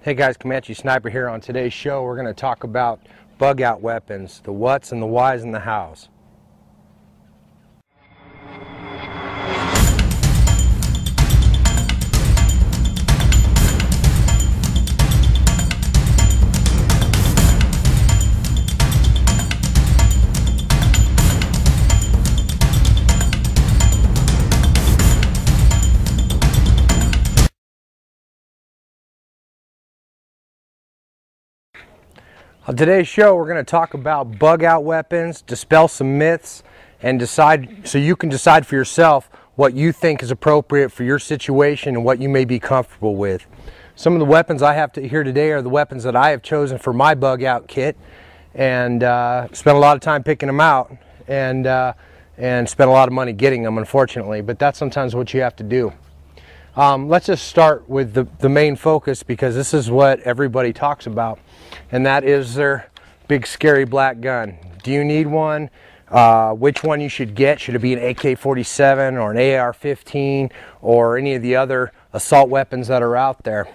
Hey guys, Comanche Sniper here. On today's show, we're going to talk about bug out weapons, the whats and the whys and the hows. On today's show, we're going to talk about bug out weapons, dispel some myths, and decide so you can decide for yourself what you think is appropriate for your situation and what you may be comfortable with. Some of the weapons I have here today are the weapons that I have chosen for my bug out kit, and spent a lot of time picking them out, and spent a lot of money getting them, unfortunately, but that's sometimes what you have to do. Let's just start with the main focus, because this is what everybody talks about, and that is their big scary black gun. Do you need one? Which one you should get? Should it be an AK-47 or an AR-15 or any of the other assault weapons that are out there?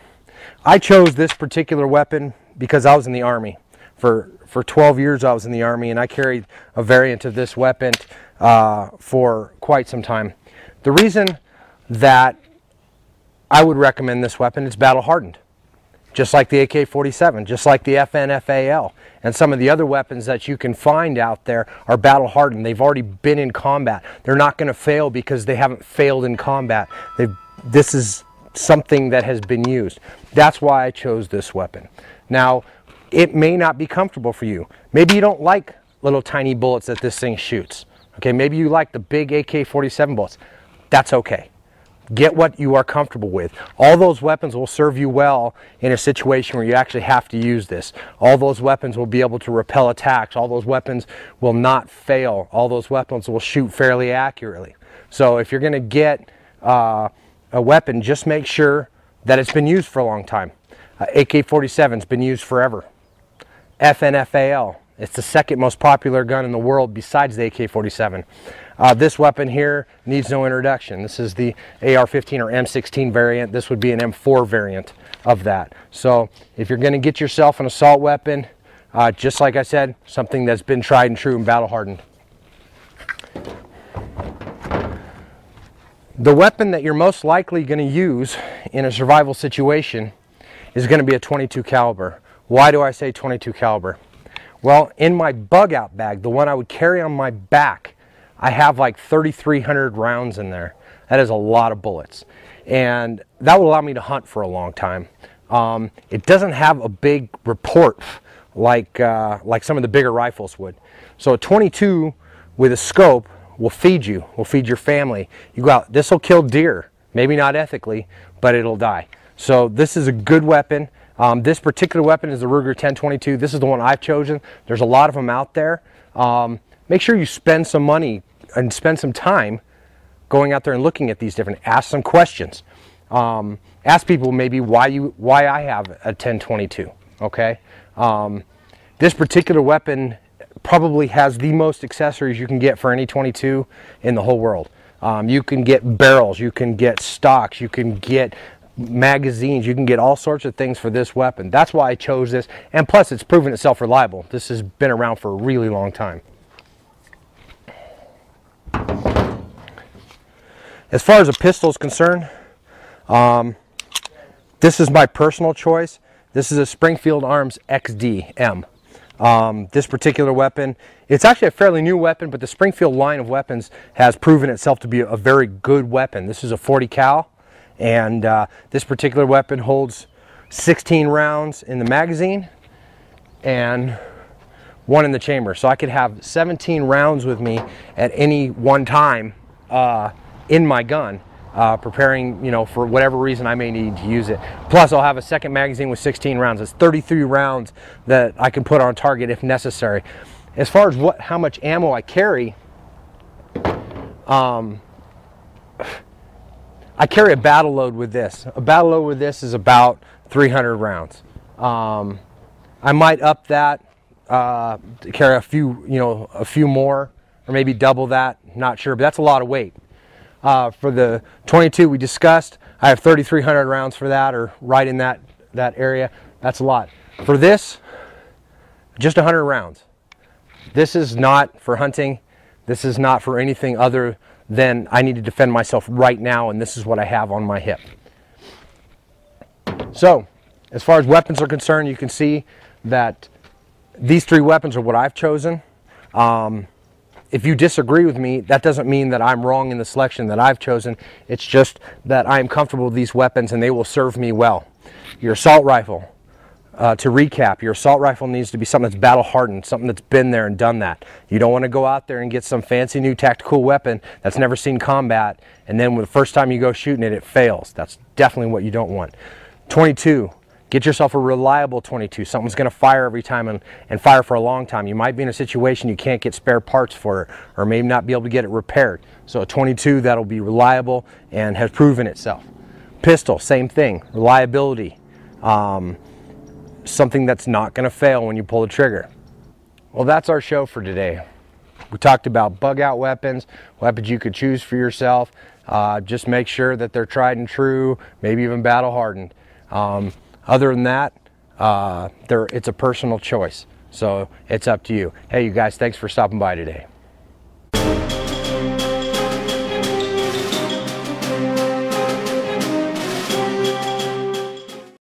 I chose this particular weapon because I was in the Army. For 12 years I was in the Army, and I carried a variant of this weapon for quite some time. The reason that I would recommend this weapon, it's battle hardened. Just like the AK-47, just like the FNFAL, and some of the other weapons that you can find out there are battle hardened. They've already been in combat. They're not going to fail because they haven't failed in combat. This is something that has been used. That's why I chose this weapon. Now, it may not be comfortable for you. Maybe you don't like little tiny bullets that this thing shoots. Okay, maybe you like the big AK-47 bullets. That's okay. Get what you are comfortable with. All those weapons will serve you well in a situation where you actually have to use this. All those weapons will be able to repel attacks. All those weapons will not fail. All those weapons will shoot fairly accurately. So if you're going to get a weapon, just make sure that it's been used for a long time. AK-47's been used forever. FNFAL, it's the second most popular gun in the world besides the AK-47. This weapon here needs no introduction. This is the AR-15 or M16 variant. This would be an M4 variant of that. So if you're going to get yourself an assault weapon, just like I said, something that's been tried and true and battle hardened. The weapon that you're most likely going to use in a survival situation is going to be a .22 caliber. Why do I say .22 caliber? Well, in my bug out bag, the one I would carry on my back, I have like 3,300 rounds in there. That is a lot of bullets, and that will allow me to hunt for a long time. It doesn't have a big report like some of the bigger rifles would. So a .22 with a scope will feed you, will feed your family. You go out, this will kill deer, maybe not ethically, but it'll die. So this is a good weapon. This particular weapon is the Ruger 1022. This is the one I've chosen. There's a lot of them out there. Make sure you spend some money and spend some time going out there and looking at these different, ask some questions. Ask people maybe why I have a 1022, okay? This particular weapon probably has the most accessories you can get for any .22 in the whole world. You can get barrels, you can get stocks, you can get magazines, you can get all sorts of things for this weapon. That's why I chose this, and plus it's proven itself reliable. This has been around for a really long time. As far as a pistol is concerned, this is my personal choice. This is a Springfield Arms XD-M. This particular weapon, it's actually a fairly new weapon, but the Springfield line of weapons has proven itself to be a very good weapon. This is a 40 cal, and this particular weapon holds 16 rounds in the magazine and 1 in the chamber. So I could have 17 rounds with me at any one time in my gun, preparing, for whatever reason I may need to use it. Plus I'll have a second magazine with 16 rounds. It's 33 rounds that I can put on target if necessary. As far as how much ammo I carry, I carry a battle load with this. A battle load with this is about 300 rounds. I might up that, carry a few more, or maybe double that, not sure, but that's a lot of weight. For the .22 we discussed, I have 3,300 rounds for that, or right in that that area, that's a lot. For this, just 100 rounds. This is not for hunting. This is not for anything other than I need to defend myself right now, and this is what I have on my hip. So, as far as weapons are concerned, you can see that these 3 weapons are what I've chosen. If you disagree with me, that doesn't mean that I'm wrong in the selection that I've chosen. It's just that I'm comfortable with these weapons and they will serve me well. Your assault rifle, to recap, your assault rifle needs to be something that's battle hardened, something that's been there and done that. You don't want to go out there and get some fancy new tactical weapon that's never seen combat, and then the first time you go shooting it, it fails. That's definitely what you don't want. 22. Get yourself a reliable 22, something that's going to fire every time and fire for a long time. You might be in a situation you can't get spare parts for it, or maybe not be able to get it repaired. So a 22 that'll be reliable and has proven itself. Pistol, same thing, reliability. Something that's not going to fail when you pull the trigger. Well, that's our show for today. We talked about bug out weapons, weapons you could choose for yourself. Just make sure that they're tried and true, maybe even battle hardened. Other than that, it's a personal choice, so it's up to you. Hey, you guys, thanks for stopping by today.